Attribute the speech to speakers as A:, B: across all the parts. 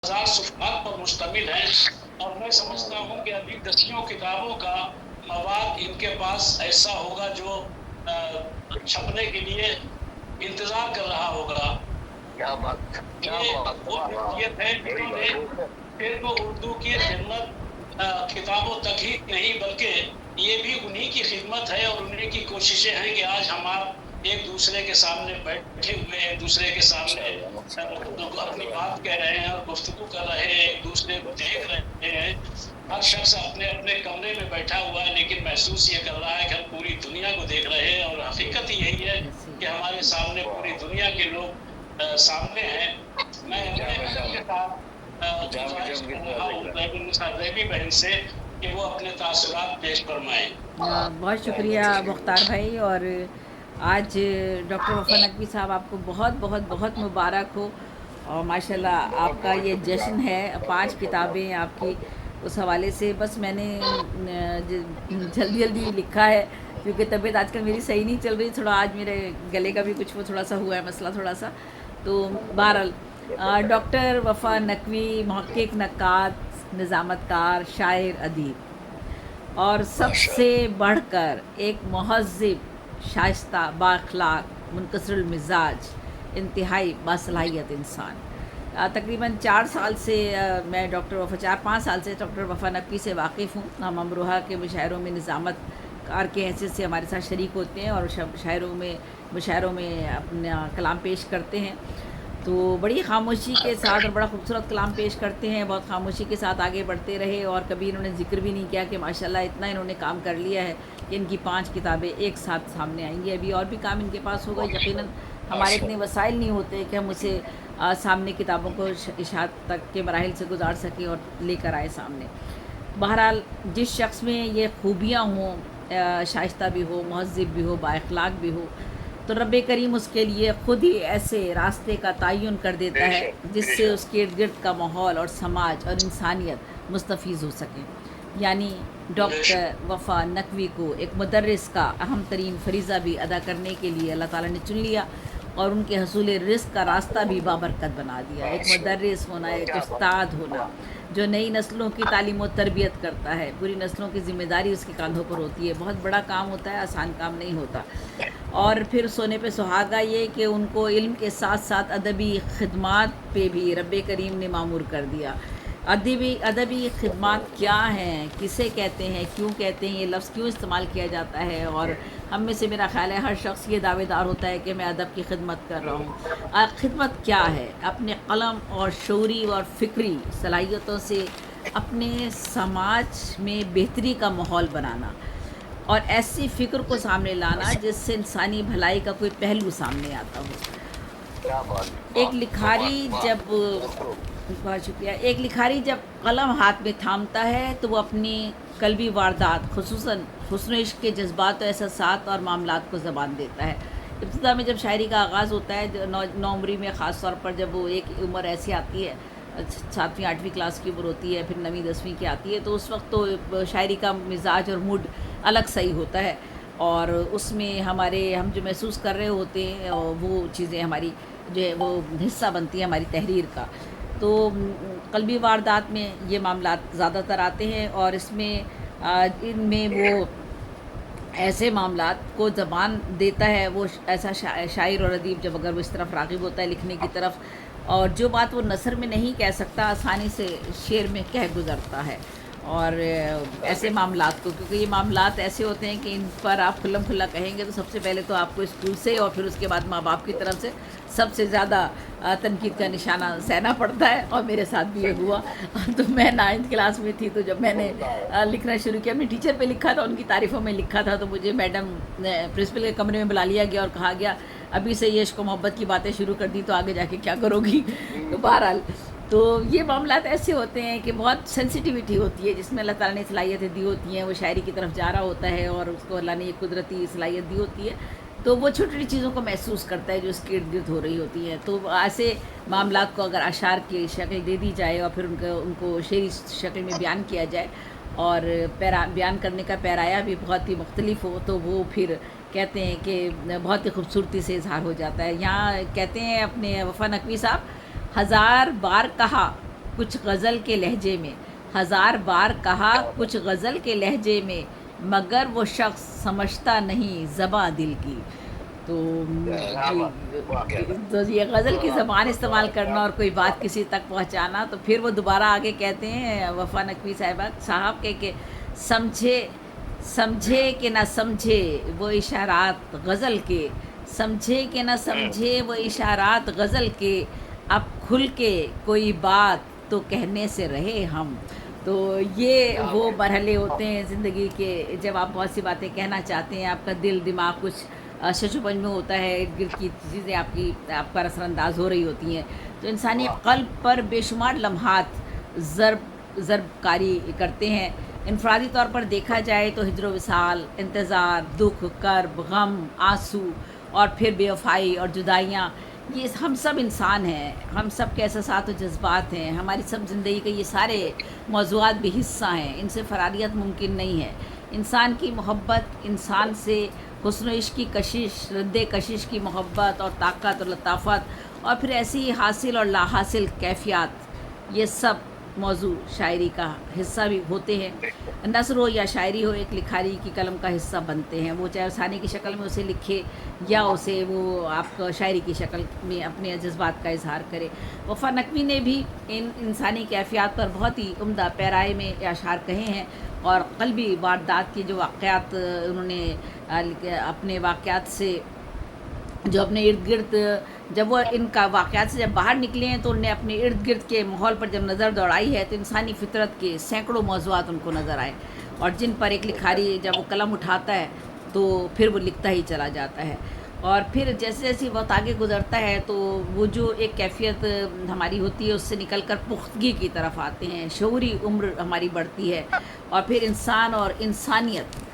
A: 10,000 صفحات पर मुश्तमिल है और मैं समझता हूँ कि अभी दसियों किताबों का मवाद इनके पास ऐसा होगा जो छपने के लिए इंतजार कर रहा होगा।
B: क्या बात, क्या
A: ये
B: बात,
A: वो
B: वाह वाह,
A: शख्सियत है
B: वेरी
A: जिन्होंने
B: गुड।
A: सिर्फ उर्दू की खिदमत किताबों तक ही नहीं बल्कि ये भी उन्हीं की खिदमत है और उन्हीं की कोशिशें हैं कि आज हम आप एक दूसरे के सामने बैठे हुए एक दूसरे के सामने अपनी बात कह रहे हैं और गुफ्तगू कर रहे हैं, एक दूसरे को देख रहे हैं। हर शख्स अपने अपने कमरे में बैठा हुआ है लेकिन महसूस ये कर रहा है कि हम पूरी दुनिया को देख रहे हैं और हकीकत ही यही है कि हमारे सामने पूरी दुनिया के लोग सामने हैं। मैं अपने के साथ गुजारिश कर रहा हूँ रैबी बहन से कि वो अपने तासुरात पेश फरमाएं।
C: बहुत शुक्रिया मुख्तार भाई। और आज डॉक्टर वफ़ा नकवी साहब आपको बहुत बहुत बहुत मुबारक हो। और माशाल्लाह आपका ये जश्न है, 5 किताबें आपकी। उस हवाले से बस मैंने जल्दी जल्दी लिखा है क्योंकि तबीयत आजकल मेरी सही नहीं चल रही, थोड़ा आज मेरे गले का भी कुछ वो थोड़ा सा हुआ है मसला थोड़ा सा। तो बहरहाल डॉक्टर वफ़ा नकवी मुहक्किक, नक्काद, निज़ामतकार, शायर, अदीब और सबसे बढ़कर एक महज़्ज़िब, शाइस्ता, बाअखलाक, मुनकसिरुल मिज़ाज, इंतहाई बासलाहियत इंसान। तकरीबन 4 साल से मैं डॉक्टर वफ़ा 4-5 साल से डॉक्टर वफ़ा नकवी से वाकिफ़ हूँ। हम अमरोहा के मुशायरों में निज़ामत कार के हैसियत से हमारे साथ शरीक होते हैं और मुशायरों में अपना कलाम पेश करते हैं। तो बड़ी खामोशी के साथ और बड़ा खूबसूरत कलाम पेश करते हैं, बहुत खामोशी के साथ आगे बढ़ते रहे और कभी इन्होंने ज़िक्र भी नहीं किया कि माशाल्लाह इतना इन्होंने काम कर लिया है कि इनकी 5 किताबें एक साथ सामने आएंगी। अभी और भी काम इनके पास होगा, यकीनन हमारे इतने वसाइल नहीं होते कि हम उसे सामने किताबों को इशात तक के मराहिल से गुजार सकें और लेकर आए सामने। बहरहाल जिस शख्स में ये खूबियाँ हों, शाइस्ता भी हो, महज़्ज़िब भी हो, बाअखलाक भी हो, तो रब करीम उसके लिए ख़ुद ही ऐसे रास्ते का तयन कर देता है जिससे उसके इर्द गिर्द का माहौल और समाज और इंसानियत मुस्तफ़ीज़ हो सके। यानी डॉक्टर वफ़ा नकवी को एक मुदर्रिस का अहम तरीन फ़रीज़ा भी अदा करने के लिए अल्लाह ताला ने चुन लिया और उनके हसूल रिज़्क़ का रास्ता भी बाबरकत बना दिया। एक मुदर्रिस होना, एक उस्ताद होना जो नई नस्लों की तालीम और तरबियत करता है, पूरी नस्लों की ज़िम्मेदारी उसके कंधों पर होती है। बहुत बड़ा काम होता है, आसान काम नहीं होता। और फिर सोने पे सुहागा ये कि उनको इल्म के साथ साथ अदबी खिदमात पे भी रब करीम ने मामूर कर दिया। अदबी खिदमात क्या हैं, किसे कहते हैं, क्यों कहते हैं, ये लफ्ज़ क्यों इस्तेमाल किया जाता है। और हम में से मेरा ख़्याल है हर शख्स ये दावेदार होता है कि मैं अदब की खिदमत कर रहा हूँ। खिदमत क्या है? अपने कलम और शऊरी और फ़िक्री सलाहियतों से अपने समाज में बेहतरी का माहौल बनाना और ऐसी फ़िक्र को सामने लाना जिससे इंसानी भलाई का कोई पहलू सामने आता हो। एक लिखारी जब बहुत शुक्रिया। एक लिखारी जब कलम हाथ में थामता है तो वो अपनी कल्बी वारदात, खुसूसन हुस्न इश्क के जज्बात और एहसासात और मामलात को ज़बान देता है। इब्तिदा में जब शायरी का आगाज़ होता है, नौमरी में ख़ास तौर पर जब वो एक उम्र ऐसी आती है, 7वीं 8वीं क्लास की उम्र होती है, फिर 9वीं 10वीं की आती है, तो उस वक्त तो शायरी का मिजाज और मूड अलग सही होता है और उसमें हम जो महसूस कर रहे होते हैं वो चीज़ें हमारी जो है वो हिस्सा बनती है हमारी तहरीर का। तो क़ल्बी वारदात में ये मामलात ज़्यादातर आते हैं और इनमें वो ऐसे मामलात को ज़बान देता है वो ऐसा शायर और अदीब जब अगर वो इस तरफ राग़िब होता है लिखने की तरफ, और जो बात वो नसर में नहीं कह सकता आसानी से शेर में कह गुज़रता है। और ऐसे मामलात को, क्योंकि ये मामलात ऐसे होते हैं कि इन पर आप खुल्लम खुल्ला कहेंगे तो सबसे पहले तो आपको स्कूल से और फिर उसके बाद माँ बाप की तरफ से सबसे ज़्यादा तनकीद का निशाना सहना पड़ता है और मेरे साथ भी ये हुआ। तो मैं 9th क्लास में थी तो जब मैंने लिखना शुरू किया, अपने टीचर पे लिखा था, उनकी तारीफ़ों में लिखा था, तो मुझे मैडम प्रिंसिपल के कमरे में बुला लिया गया और कहा गया अभी से ये इश्क मोहब्बत की बातें शुरू कर दी तो आगे जाके क्या करोगी। तो बहरहाल तो ये मामलात ऐसे होते हैं कि बहुत सेंसिटिविटी होती है जिसमें अल्लाह ताला ने सलाहियतें दी होती हैं, वो शायरी की तरफ जा रहा होता है और उसको अल्लाह ने ये कुदरती सलाहियत दी होती है, तो वो छोटी छोटी चीज़ों को महसूस करता है जो उसके इर्द गिर्द हो रही होती हैं। तो ऐसे मामलात को अगर अशार की शक्ल दे दी जाए और फिर उनको शेरी शक्ल में बयान किया जाए और बयान करने का पैराया भी बहुत ही मुख्तलिफ हो तो वो फिर कहते हैं कि बहुत ही खूबसूरती से इजहार हो जाता है। यहाँ कहते हैं अपने वफ़ा नकवी साहब, 1000 बार कहा کچھ غزل کے لہجے میں، ہزار بار کہا کچھ غزل کے لہجے میں، مگر وہ شخص سمجھتا نہیں زباں دل کی۔ تو تو یہ غزل کی زبان استعمال کرنا اور کوئی بات کسی تک پہنچانا، تو پھر وہ دوبارہ آگے کہتے ہیں وفا نقوی صاحب کہ سمجھے کہ نہ سمجھے وہ اشارات غزل کے، سمجھے کہ نہ سمجھے وہ اشارات غزل کے، اب کھل کے کوئی بات تو کہنے سے رہے ہم۔ تو یہ وہ مرحلے ہوتے ہیں زندگی کے جب آپ بہت سی باتیں کہنا چاہتے ہیں، آپ کا دل دماغ کچھ ششوپنج میں ہوتا ہے، ارد گرد کی چیزیں آپ پر اثر انداز ہو رہی ہوتی ہیں، تو انسانی قلب پر بے شمار لمحات ضرب کاری کرتے ہیں۔ انفرادی طور پر دیکھا جائے تو ہجر و وصال، انتظار، دکھ، کرب، غم، آنسو، اور پھر بے وفائی اور جدائیاں، یہ ہم سب انسان ہیں، ہم سب کے احساسات و جذبات ہیں، ہماری سب زندگی کے یہ سارے موضوعات بھی حصہ ہیں، ان سے فراریت ممکن نہیں ہے۔ انسان کی محبت، انسان سے حسن و عشق کی کشش، رد کشش کی محبت اور طاقت اور لطافت، اور پھر ایسی حاصل اور لا حاصل کیفیات، یہ سب موضوع شاعری کا حصہ بھی ہوتے ہیں۔ نثر ہو یا شاعری ہو، ایک لکھاری کی قلم کا حصہ بنتے ہیں، وہ چاہے افسانے کی شکل میں اسے لکھے یا اسے وہ آپ کو شاعری کی شکل میں اپنے جذبات کا اظہار کرے۔ وفا نقوی نے بھی ان انسانی کیفیات پر بہت ہی عمدہ پیرائے میں اشعار کہے ہیں، اور قلبی واردات کے جو واقعات انہوں نے اپنے واقعات سے جو اپنے ارد گرد، جب وہ ان کا واقعات سے جب باہر نکلے ہیں تو انہوں نے اپنے ارد گرد کے ماحول پر جب نظر دوڑائی ہے تو انسانی فطرت کے سینکڑوں موضوعات ان کو نظر آئے، اور جن پر ایک لکھاری جب وہ قلم اٹھاتا ہے تو پھر وہ لکھتا ہی چلا جاتا ہے، اور پھر جیسے جیسے وقت آگے گزرتا ہے تو وہ جو ایک کیفیت ہماری ہوتی ہے اس سے نکل کر پختگی کی طرف آتے ہیں، شعوری عمر ہماری بڑھتی ہے، اور پھر انسان اور انسانیت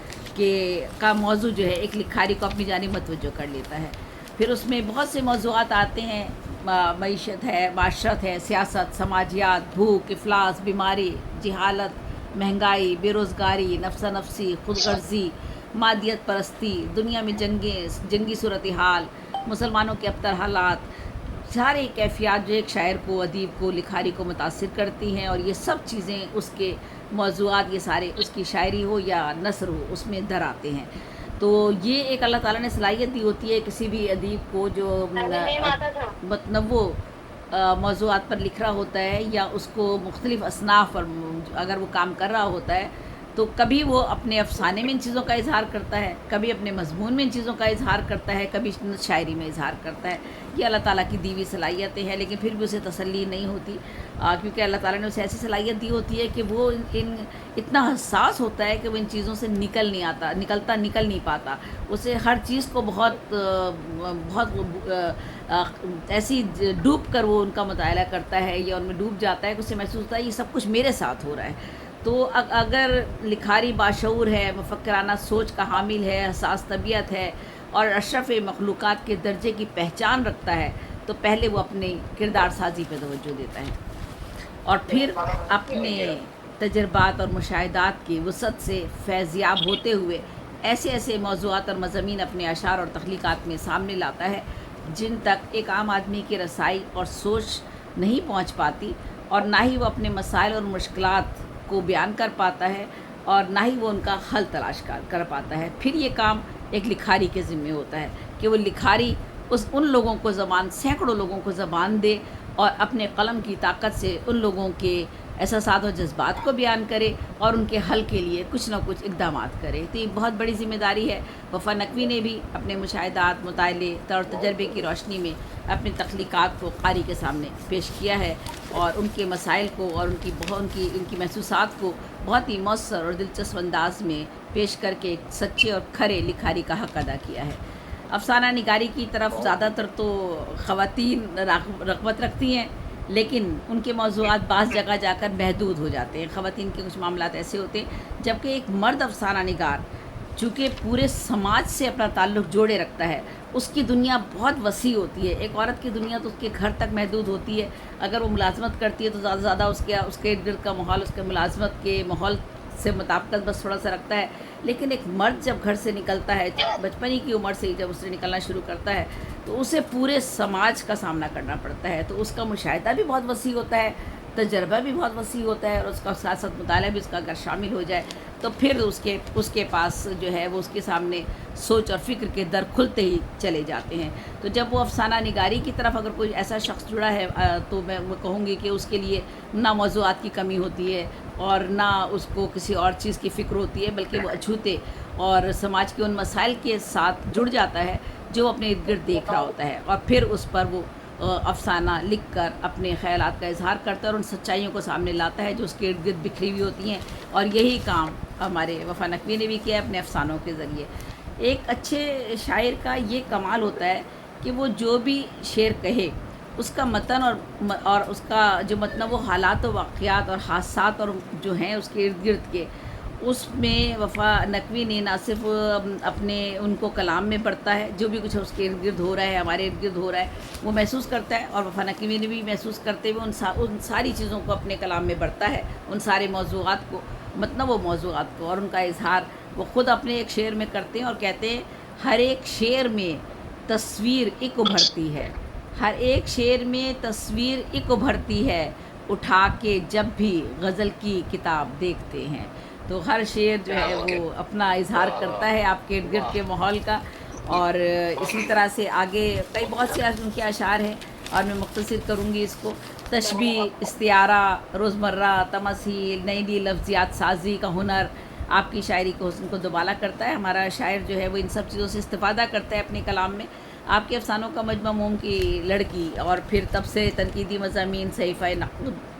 C: کا موضوع جو ہے ایک لکھاری کو اپنی جانب متوجہ کر لیتا ہے۔ پھر اس میں بہت سے موضوعات آتے ہیں، معیشت ہے، معاشرت ہے، سیاست، سماجیات، بھوک، افلاس، بیماری، جہالت، مہنگائی، بے روزگاری، نفسا نفسی، خود غرضی، مادیت پرستی، دنیا میں جنگی صورتحال، مسلمانوں کے ابتر حالات، سارے کیفیات جو ایک شاعر کو، ادیب کو، لکھاری کو متاثر کرتی ہیں، اور یہ سب چیزیں اس کے موضوعات، یہ سارے اس کی شاعری ہو یا نثر ہو اس میں در آتے ہیں۔ تو یہ ایک اللہ تعالیٰ نے صلاحیت دی ہوتی ہے کسی بھی ادیب کو جو متنوع موضوعات پر لکھ رہا ہوتا ہے، یا اس کو مختلف اصناف پر اگر وہ کام کر رہا ہوتا ہے، تو کبھی وہ اپنے افسانے میں ان چیزوں کا اظہار کرتا ہے، کبھی اپنے مضمون میں ان چیزوں کا اظہار کرتا ہے، کبھی شاعری میں اظہار کرتا ہے۔ یہ اللہ تعالیٰ کی دی ہوئی صلاحیتیں ہیں، لیکن پھر بھی اسے تسلی نہیں ہوتی، کیونکہ اللہ تعالیٰ نے اسے ایسی صلاحیت دی ہوتی ہے کہ وہ اتنا حساس ہوتا ہے کہ وہ ان چیزوں سے نکل نہیں پاتا، اسے ہر چیز کو بہت ایسی ڈوب کر وہ ان کا مطالعہ کرتا ہے، یا ان میں ڈوب جاتا ہے کہ اسے محسوس ہوتا ہے یہ سب کچھ میرے ساتھ ہو رہا ہے۔ تو اگر لکھاری باشعور ہے، مفکرانہ سوچ کا حامل ہے، حساس طبیعت ہے، اور اشرف مخلوقات کے درجے کی پہچان رکھتا ہے، تو پہلے وہ اپنی کردار سازی پہ توجہ دیتا ہے، اور پھر اپنے تجربات اور مشاہدات کی وسعت سے فیضیاب ہوتے ہوئے ایسے موضوعات اور مضامین اپنے اشعار اور تخلیقات میں سامنے لاتا ہے جن تک ایک عام آدمی کی رسائی اور سوچ نہیں پہنچ پاتی، اور نہ ہی وہ اپنے مسائل اور مشکلات کو بیان کر پاتا ہے، اور نہ ہی وہ ان کا حل تلاش کر پاتا ہے۔ پھر یہ کام ایک لکھاری کے ذمہ ہوتا ہے کہ وہ لکھاری ان لوگوں کو سینکڑوں لوگوں کو زبان دے، اور اپنے قلم کی طاقت سے ان لوگوں کے احساسات و جذبات کو بیان کرے، اور ان کے حل کے لیے کچھ نہ کچھ اقدامات کرے۔ تو یہ بہت بڑی ذمہ داری ہے۔ وفا نقوی نے بھی اپنے مشاہدات، مطالعے اور تجربے کی روشنی میں اپنی تخلیقات کو قاری کے سامنے پیش کیا ہے، اور ان کے مسائل کو اور ان کی محسوسات کو بہت ہی مؤثر اور دلچسپ انداز میں پیش کر کے ایک سچے اور کھرے لکھاری کا حق ادا کیا ہے۔ افسانہ نگاری کی طرف زیادہ تر تو خواتین رغبت رکھتی ہیں، لیکن ان کے موضوعات بعض جگہ جا کر محدود ہو جاتے ہیں۔ خواتین کے کچھ معاملات ایسے ہوتے ہیں، جبکہ ایک مرد افسانہ نگار چونکہ پورے سماج سے اپنا تعلق جوڑے رکھتا ہے، اس کی دنیا بہت وسیع ہوتی ہے۔ ایک عورت کی دنیا تو اس کے گھر تک محدود ہوتی ہے، اگر وہ ملازمت کرتی ہے تو زیادہ سے زیادہ اس کے ارد گرد کا ماحول، اس کے ملازمت کے ماحول سے مطابقت بس تھوڑا سا رکھتا ہے۔ لیکن ایک مرد جب گھر سے نکلتا ہے، بچپن کی عمر سے جب اس نے نکلنا شروع کرتا ہے، تو اسے پورے سماج کا سامنا کرنا پڑتا ہے، تو اس کا مشاہدہ بھی بہت وسیع ہوتا ہے، तजर्बा भी बहुत वसी होता है और उसका साथ साथ मुताला भी उसका अगर शामिल हो जाए तो फिर उसके पास जो है वो उसके सामने सोच और फ़िक्र के दर खुलते ही चले जाते हैं। तो जब वो अफसाना निगारी की तरफ अगर कोई ऐसा शख्स जुड़ा है तो मैं वो कहूँगी कि उसके लिए ना मौज़ूआत की कमी होती है और ना उसको किसी और चीज़ की फ़िक्र होती है, बल्कि वो अछूते और समाज के उन मसाइल के साथ जुड़ जाता है जो वो अपने इर्द गिर्द देख रहा होता है, और फिर उस पर वो अफसाना लिख कर अपने ख़यालात का इजहार करता है और उन सच्चाइयों को सामने लाता है जो उसके इर्द गिर्द बिखरी हुई होती हैं। और यही काम हमारे वफ़ा नकवी ने भी किया है अपने अफसानों के ज़रिए। एक अच्छे शायर का ये कमाल होता है कि वो जो भी शेर कहे उसका मतन और उसका जो मतलब वो हालात व वाक़यात और हादसात और जो हैं उसके इर्द गिर्द के, उसमें वफ़ा नकवी ने ना सिर्फ अपने उनको कलाम में पढ़ता है, जो भी कुछ उसके इर्द गिर्द हो रहा है, हमारे इर्द गिर्द हो रहा है, वो महसूस करता है, और वफ़ा नकवी ने भी महसूस करते हुए उन सारी चीज़ों को अपने कलाम में पढ़ता है, उन सारे मौज़ूआत को, मतलब वो मौज़ूआत को, और उनका इजहार वो ख़ुद अपने एक शेर में करते हैं और कहते हैं हर एक शेर में तस्वीर एक उभरती है, हर एक शेर में तस्वीर एक उभरती है, उठा के जब भी गज़ल की किताब देखते हैं। तो हर शेर जो है वो अपना इजहार करता है आपके इर्द गिर्द के माहौल का। और इसी तरह से आगे कई बहुत से उनके अशार हैं और मैं मुख्तसर करूँगी इसको। तशबीह, इस्तिआरा, रोज़मर्रा, तमसील, नई नई लफ्ज़ियात साजी का हुनर आपकी शायरी को हुस्न को दुबाला करता है। हमारा शायर जो है वो इन सब चीज़ों से इस्तिफ़ादा करता है अपने कलाम में। आपके अफसानों का मजमा मोम की लड़की, और फिर तब से तनकीदी मज़ामीन, सहीफ़ा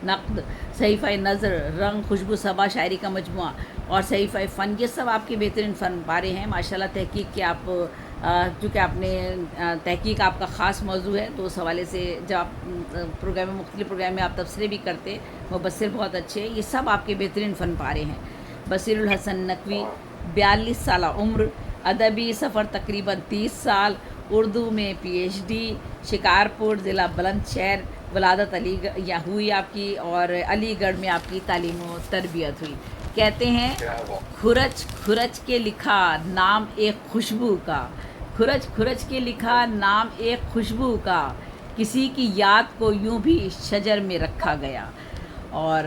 C: नक़्द, सहीफ़ा नज़र, रंग, खुशबू, सबा, शायरी का मजमुआ और सहीफ़ा फ़न, ये सब आपके बेहतरीन फ़न पारे हैं माशाल्लाह। तहकीक के आप चूँकि आपने तहकीक आपका ख़ास मौजू है, तो उस हवाले से जब आप प्रोग्राम में मुख्तलिफ़ प्रोग्राम में आप तबसरे भी करते हैं, मुबस्सिर बहुत अच्छे हैं, ये सब आपके बेहतरीन फ़न पारे हैं। बसीरुल हसन नकवी, 42 साल उम्र, अदबी सफ़र तकरीबन 30 साल, उर्दू में PhD, शिकारपुर ज़िला बुलंदशहर, वलादत अली या हुई आपकी, और अलीगढ़ में आपकी तालीम व तरबियत हुई। कहते हैं खुरच खुरच के लिखा नाम एक खुशबू का, खुरच खुरच के लिखा नाम एक खुशबू का, किसी की याद को यूं भी शजर में रखा गया। और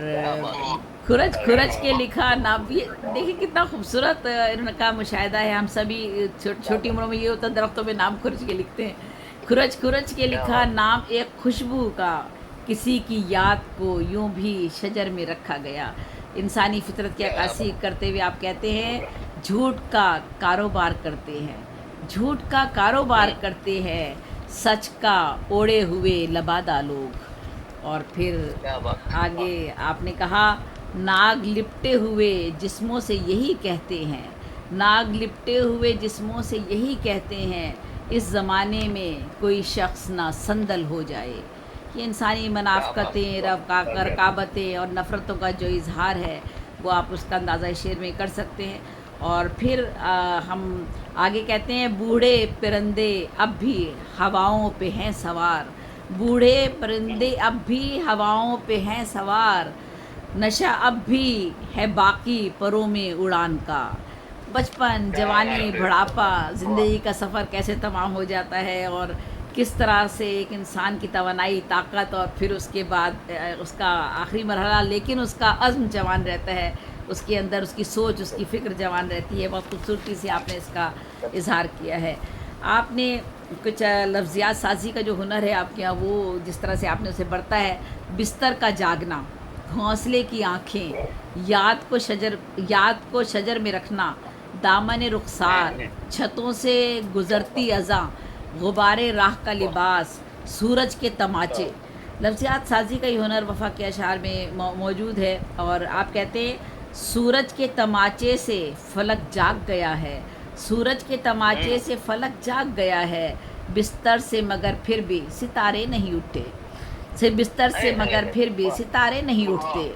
C: खुरच खुरच के लिखा नाम भी, देखिए कितना खूबसूरत इनका मुशाहिदा है। हम सभी छोटी उम्रों में ये होता है दरख्तों में नाम खुरच के लिखते हैं। खुरच खुरच के लिखा नाम एक खुशबू का, किसी की याद को यूं भी शजर में रखा गया। इंसानी फितरत की अक्कासी करते हुए आप कहते हैं झूठ का कारोबार करते हैं, झूठ का कारोबार करते हैं, सच का ओढ़े हुए लबादा लोग। और फिर आगे आपने कहा नाग लिपटे हुए जिस्मों से यही कहते हैं, नाग लिपटे हुए जिस्मों से यही कहते हैं, इस ज़माने में कोई शख्स ना संदल हो जाए। ये इंसानी मनाफ़क़तें, रकाबतें और नफ़रतों का जो इजहार है वो आप उसका अंदाज़ा शेर में कर सकते हैं। और फिर हम आगे कहते हैं बूढ़े परिंदे अब भी हवाओं पे हैं सवार, बूढ़े परिंदे अब भी हवाओं पे हैं सवार, नशा अब भी है बाकी परों में उड़ान का। बचपन, जवानी, बुढ़ापा, ज़िंदगी का सफ़र कैसे तमाम हो जाता है और किस तरह से एक इंसान की तवानाई, ताकत और फिर उसके बाद उसका आखिरी मरहला, लेकिन उसका अज़्म जवान रहता है, उसके अंदर उसकी सोच, उसकी फ़िक्र जवान रहती है। बहुत खूबसूरती से आपने इसका इजहार किया है। आपने कुछ लफ्ज़ियात साजी का जो हुनर है आपके यहाँ, वो जिस तरह से आपने उसे बरता है, बिस्तर का जागना, घोंसले की आँखें, याद को शजर में रखना, दामन रुखसार, छतों से गुज़रती अज़ां, गुबारे राह का लिबास, सूरज के तमाचे। लफ्ज़ियात साजी का ये हुनर वफ़ा के अशार में मौजूद है। और आप कहते हैं सूरज के तमाचे से फलक जाग गया है, सूरज के तमाचे से फलक जाग गया है, बिस्तर से मगर फिर भी सितारे नहीं उठते, से बिस्तर से मगर फिर भी सितारे नहीं उठते।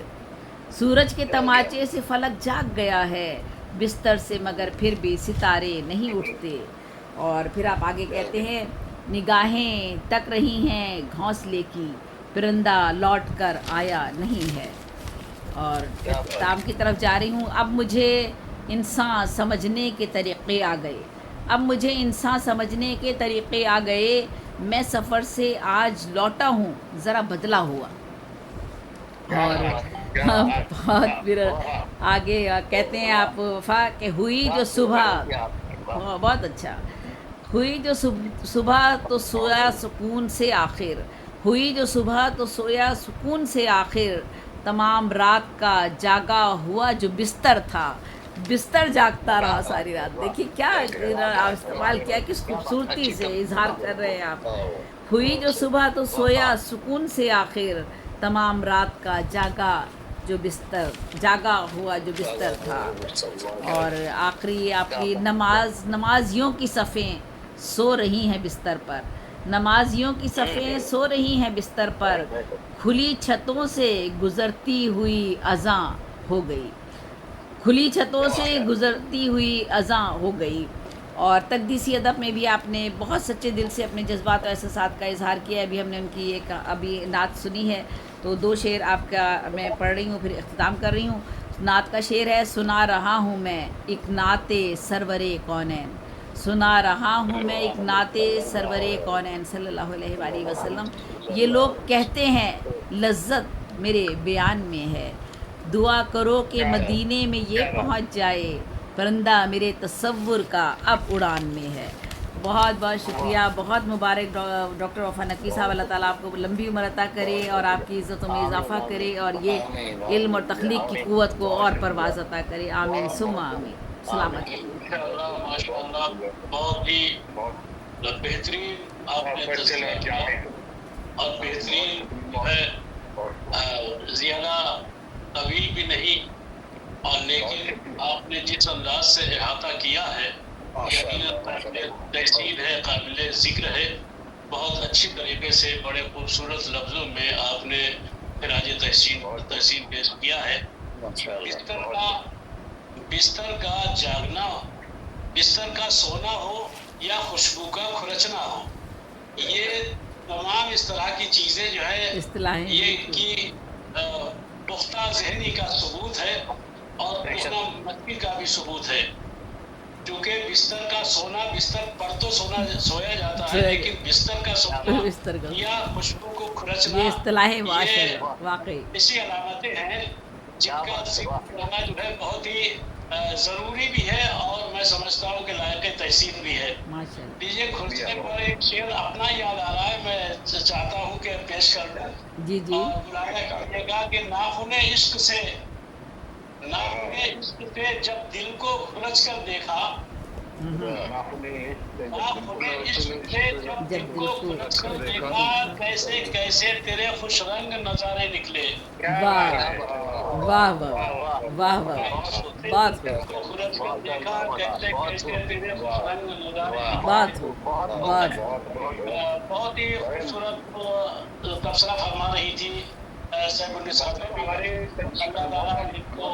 C: सूरज के तमाचे से फलक जाग गया है, बिस्तर से मगर फिर भी सितारे नहीं उठते। और फिर आप आगे कहते हैं निगाहें तक रही हैं घोंसले की, परिंदा लौट कर आया नहीं है। और किताब की तरफ जा रही हूँ। अब मुझे इंसान समझने के तरीक़े आ गए, अब मुझे इंसान समझने के तरीक़े आ गए, मैं सफ़र से आज लौटा हूँ ज़रा बदला हुआ। اور بہت پھر آگے کہتے ہیں آپ وفا کہ ہوئی جو صبح، بہت اچھا، ہوئی جو صبح تو سویا سکون سے آخر، ہوئی جو صبح تو سویا سکون سے آخر، تمام رات کا جاگا ہوا جو بستر تھا، بستر جاگتا رہا ساری رات۔ دیکھیے کیا آپ استعمال کیا، کس خوبصورتی سے اظہار کر رہے ہیں آپ۔ ہوئی جو صبح تو سویا سکون سے آخر، تمام رات کا جاگا ہوا جو بستر تھا۔ اور آخری آپ کی نمازیوں کی صفیں سو رہی ہیں بستر پر، نمازیوں کی صفیں سو رہی ہیں بستر پر، کھلی چھتوں سے گزرتی ہوئی اذاں ہو گئی، کھلی چھتوں سے گزرتی ہوئی اذاں ہو گئی۔ اور تقدیسی ادب میں بھی آپ نے بہت سچے دل سے اپنے جذبات و احساسات کا اظہار کیا ہے۔ ابھی ہم نے ان کی ایک ابھی نعت سنی ہے، تو 2 شعر آپ کا میں پڑھ رہی ہوں، پھر اختتام کر رہی ہوں۔ نعت کا شعر ہے: سنا رہا ہوں میں ایک نعت سرور کونین، سنا رہا ہوں میں ایک نعت سرور کونین صلی اللہ علیہ وآلہ وسلم۔ یہ لوگ کہتے ہیں لذت میرے بیان میں ہے، دعا کرو کہ مدینے میں یہ پہنچ جائے، پرندہ میرے تصور کا اب اڑان میں ہے۔ بہت بہت شکریہ، بہت مبارک ڈاکٹر وفا نقوی صاحب، اللہ تعالیٰ آپ کو لمبی عمر عطا کرے اور آپ کی عزتوں میں اضافہ کرے اور یہ علم اور تخلیق کی قوت کو اور پرواز عطا کرے، آمین ثم آمین۔ سلامت رہیے۔
A: انشاءاللہ ماشاءاللہ بہت ہی بہترین آپ نے تذکرہ کیا اور بہترین جو ہے زیادہ طویل بھی نہیں، اور لیکن آپ نے جس انداز سے احاطہ کیا ہے یقیناً قابل تحسین ہے، قابل ذکر ہے۔ بہت اچھی طریقے سے بڑے خوبصورت لفظوں میں آپ نے خراج تحسین پیش کیا ہے۔ بستر کا جاگنا، بستر کا سونا ہو یا خوشبو کا کھرچنا ہو، یہ تمام اس طرح کی چیزیں جو ہے
C: اصطلاحیں
A: یہ ان کی پختہ ذہنی کا ثبوت ہے اور پختہ متی کا بھی ثبوت ہے۔ کیونکہ بستر کا سونا، بستر پر تو سویا جاتا ہے، لیکن بستر کا سونا یا خوشبو کو کھرچنا،
C: یہ اصطلاحیں
A: یہ
C: واقعی
A: ایسی علامتیں ہیں جن کا ذکر کرنا جو ہے بہت ہی ضروری بھی ہے اور میں سمجھتا ہوں کہ لائق تحسین بھی ہے۔
C: ماشاءاللہ۔
A: دیجیے کھرچنے پر ایک شعر اپنا یاد آ رہا ہے، میں چاہتا ہوں کہ پیش کر دوں
C: جی جی
A: اور ملاحظہ کیجیے گا کہ ناخن عشق سے جب دل کو کھرچ کر دیکھا، ناخن عشق سے جب دل کو کھرچ کر دیکھا، کیسے کیسے تیرے خوش رنگ نظارے نکلے۔
C: واہ واہ واہ واہ واہ، بات
A: بہت ہی خوبصورت تبصرہ فرما رہی تھی سیف النساء ہمارے، اللہ تعالیٰ ان کو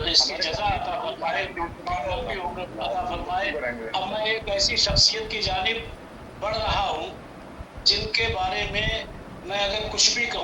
A: اس کی جزا عطا فرمائے، لمبی عمر عطا فرمائے۔ اب میں ایک ایسی شخصیت کی جانب بڑھ رہا ہوں جن کے بارے میں اگر کچھ بھی کہوں